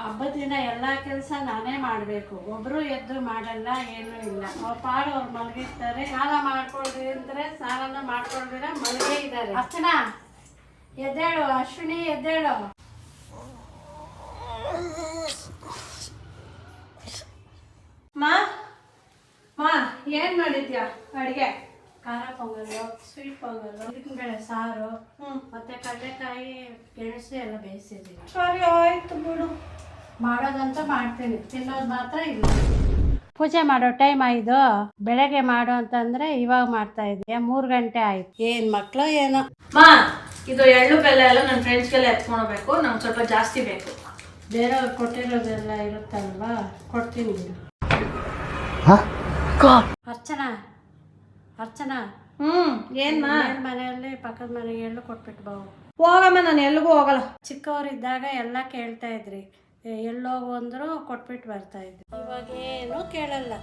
ಹಬ್ಬದ ದಿನ ಎಲ್ಲ ಕೆಲಸ ನಾನೇ ಮಾಡಬೇಕು. ಒಬ್ರು ಎದ್ದು ಮಾಡಲ್ಲ, ಏನೂ ಇಲ್ಲ. ಅವ್ರ ಪಾಡು ಅವ್ರು ಮಲಗಿರ್ತಾರೆ. ಸ್ನಾನ ಮಾಡ್ಕೊಳ್ರಿ ಅಂದ್ರೆ ಸ್ನಾನ ಮಾಡ್ಕೊಳ್ದಿರ ಮಲಗೇ ಇದ್ದಾರೆ. ಅರ್ಚನಾ ಎದ್ದೇಳು, ಅಶ್ವಿನಿ ಎದ್ದೇಳು. ಮಾ ಏನ್ ಮಾಡಿದ್ಯಾ ಅಡಿಗೆ? ಖಾರ ಪೊಂಗಲ್ಲು, ಸ್ವೀಟ್ ಪೊಂಗಲ್ಲು, ಬೇಳೆ ಸಾರು, ಮತ್ತೆ ಕಡಲೆಕಾಯಿ ಗೆಣಸು ಎಲ್ಲ ಬೇಯಿಸಿದ್ದೀನಿ. ಸರಿ ಆಯ್ತು ಬಿಡು. ಮಾಡೋದಂತ ಮಾಡ್ತೀನಿ, ತಿನ್ನೋದು ಮಾತ್ರ ಇಲ್ಲ. ಪೂಜೆ ಮಾಡೋ ಟೈಮ್ ಆಯ್ತು. ಬೆಳಗ್ಗೆ ಮಾಡು ಅಂತಂದ್ರೆ ಇವಾಗ ಮಾಡ್ತಾ ಇದೀಯ. 3 ಗಂಟೆ ಆಯ್ತು. ಏನ್ ಮಕ್ಳು ಏನೋ. ಮಾ ಇದು ಎಳ್ಳು ಬೆಲ್ಲ ಎಲ್ಲ ನನ್ನ ಫ್ರೆಂಡ್ಸ್ಗೆಲ್ಲ ಎತ್ಕೊಳ್ಬೇಕು. ನಂಗೆ ಸ್ವಲ್ಪ ಜಾಸ್ತಿ ಬೇಕು. ಬೇರೆಯವ್ರು ಕೊಟ್ಟಿರೋದೆಲ್ಲ ಇರುತ್ತಲ್ವಾ, ಕೊಡ್ತೀನಿ. ಅರ್ಚನಾ ಏನ್ ಮನೆಯಲ್ಲಿ ಪಕ್ಕದ ಮನೆಗೆ ಎಳ್ಳು ಕೊಟ್ಬಿಟ್ಟು ಬಾವು. ಹೋಗಮ್ಮ, ನಾನು ಎಲ್ಲಿಗೂ ಹೋಗಲ್ಲ. ಚಿಕ್ಕವರಿದ್ದಾಗ ಎಲ್ಲ ಕೇಳ್ತಾ ಇದ್ರಿ, ಎಲ್ಲೋಗು ಅಂದ್ರು ಕೊಟ್ಬಿಟ್ಟು ಬರ್ತಾ ಇದ್ರಿ. ಇವಾಗ ಏನು ಕೇಳಲ್ಲ.